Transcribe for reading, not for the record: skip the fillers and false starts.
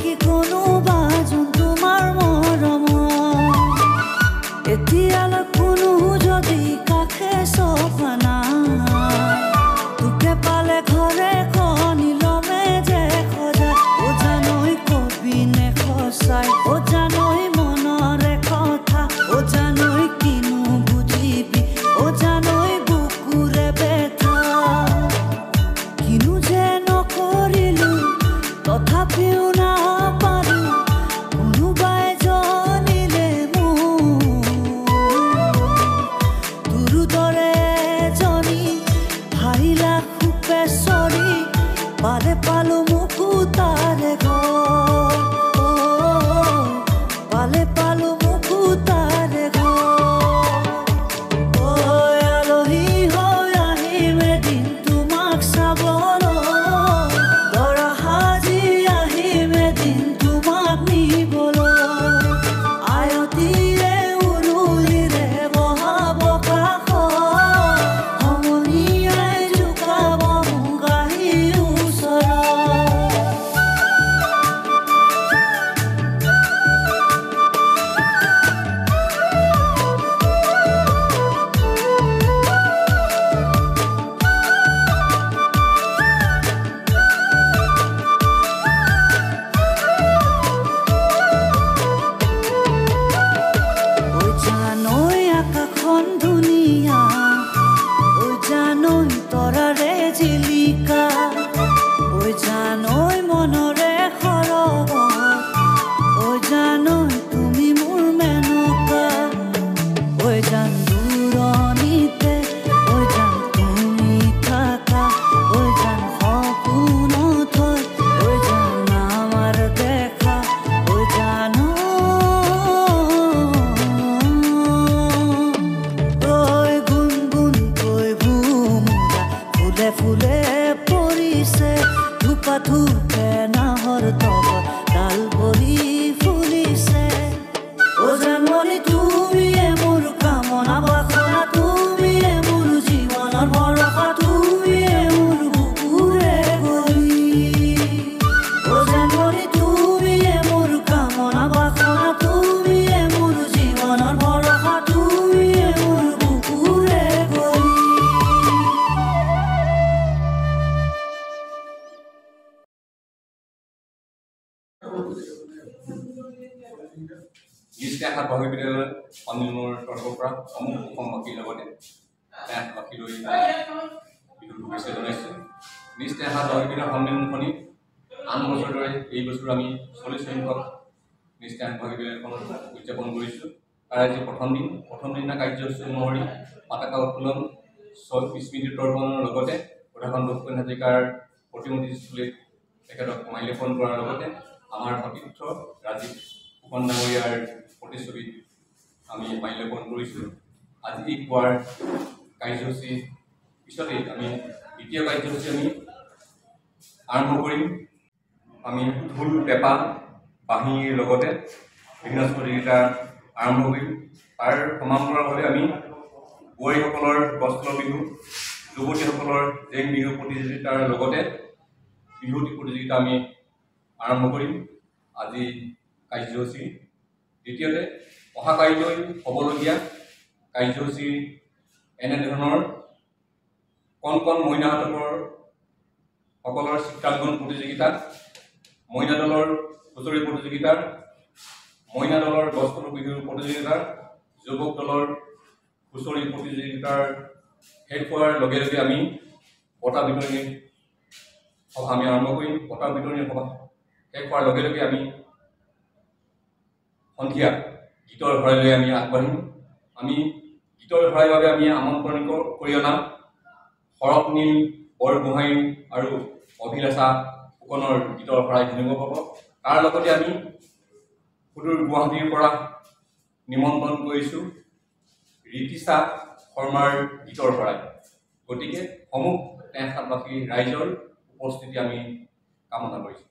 নেকি কোনোবা যোন তোমাৰ মৰমৰ এতিয়ালৈ কোনো যদি কাষে চফা নাই তোকে পালে ঘৰে খনিলমে যে সজাই ও জানৈ কবি নে সঁচাই ও জানৈ মনৰে কথা ও জানৈ কিনো বুজিবি ও জানৈ বুকুৰে বেথা কিনো যে নকৰিলো তথাপিও নাপাৰো কোনোবাই জানিলে তোৰ দৰে এজনী ভাৰিলা খুপেশ্বৰী পালে পালো মুকুতাৰে ঘৰ পালে পালো মুকুতাৰে ঘৰ আলহী হৈ আহিম এদিন তোমাক চাবলৈ দৰা সাজি আহিম এদিন তোমাক নিবলৈ আয়তিৰে উৰুলিৰে বহাব কাষত সমনীয়াই জোকাব মোক আহি ওচৰত ঐ জানৈ আকাশখন ধুনীয়া ঐ জানৈ তৰাৰে জিলিকা ঐ জানৈ মনৰে সৰগত ঐ জানৈ তুমি মোৰ মেনকা ঐ জান দূৰণিতে ঐ জান তুমি থাকা ঐ জান সপোনত হয় ঐ জান আমাৰ দেখা ঐ জানৈ ঐ গুণগুণকৈ ভুমুৰা ফুলে ফুলে পৰিছে ধূপা ধূপে নাহৰ তলত ডাল পৰি ফুলিছে ও জাননী তুমিয়ে মোৰ কামনা বাসনা তুমিয়ে মোৰ জীৱনৰ ভৰসা তুমিয়ে মোৰ বুকুৰে গলি ও জাননী তুমিয়ে মোৰ কামনা বাসনা তুমিয়ে মোৰ জীৱনৰ ভৰসা তুমিয়ে মোৰ বুকুৰে গলি নিশ্চয় আশা মহাবিদ্যালয়ৰ সন্মিলনৰ তৰফৰ পৰা সমূহ অসমবাসীৰ লগতে বাসীলৈ বিহুৰ শুভেচ্ছা জনাইছোঁ। নিশ্চয় আশা মহাবিদ্যালয়ৰ সন্মিলনখনি আন বছৰৰ দৰে এই বছৰ আমি 40 সংখ্যক নিশ্চয় আশা মহাবিদ্যালয়খন উদযাপন কৰিছোঁ। তাৰ আজি প্ৰথম দিনা কাৰ্যসূচী অনুসৰি পতাকা উত্তোলন স্মৃতি তৰ্পণৰ লগতে প্ৰধান ভূপেন হাজৰিকাৰ প্ৰতিমূৰ্তিস্থলীত তেখেতক মাল্যাৰ্পণ কৰাৰ লগতে আমাৰ সতীৰ্থ ৰাজীৱ ফুকন ডাঙৰীয়াৰ প্ৰতিচ্ছবিত আমি মাল্যাৰ্পণ কৰিছোঁ। আজি পুৱাৰ কাৰ্যসূচী পিছতেই আমি দ্বিতীয় কাৰ্যসূচী আমি আৰম্ভ কৰিম। আমি ঢোল পেঁপা বাঁহীৰ লগতে বিভিন্ন প্ৰতিযোগিতা আৰম্ভ কৰিম। তাৰ সমান্তৰালভাৱে আমি বোৱাৰীসকলৰ বস্ত্ৰ বিহু যুৱতীসকলৰ জেং বিহু প্ৰতিযোগিতাৰ লগতে বিহুতি প্ৰতিযোগিতা আমি আৰম্ভ কৰিম আজি কাৰ্যসূচী। দ্বিতীয়তে অহা কাইলৈ হ'বলগীয়া কাৰ্যসূচী এনেধৰণৰ কণ কণ মইনাহঁতৰ সকলৰ চিত্ৰাংকন প্ৰতিযোগিতা, মইনা দলৰ হুঁচৰি প্ৰতিযোগিতা, মইনা দলৰ বস্ত্ৰ বিহু প্ৰতিযোগিতা, যুৱক দলৰ হুঁচৰি প্ৰতিযোগিতাৰ শেষ হোৱাৰ লগে লগে আমি বঁটা বিতৰণী সভা আমি আৰম্ভ কৰিম। বঁটা বিতৰণী সভা শেষ হোৱাৰ লগে লগে আমি সন্ধিয়া গীতৰ শৰাইলৈ আমি আগবাঢ়িম। আমি গীতৰ শৰাইৰ বাবে আমি আমন্ত্ৰণ কৰি অনা শৰৎনীল বৰগোহাঁই আৰু অভিলাষা ফুকনৰ গীতৰ শৰাই শুনিব পাব। তাৰ লগতে আমি সুদূৰ গুৱাহাটীৰ পৰা নিমন্ত্ৰণ কৰিছোঁ ৰীতিশা শৰ্মাৰ গীতৰ শৰাই। গতিকে সমূহ 63বাসী ৰাইজৰ উপস্থিতি আমি কামনা কৰিছোঁ।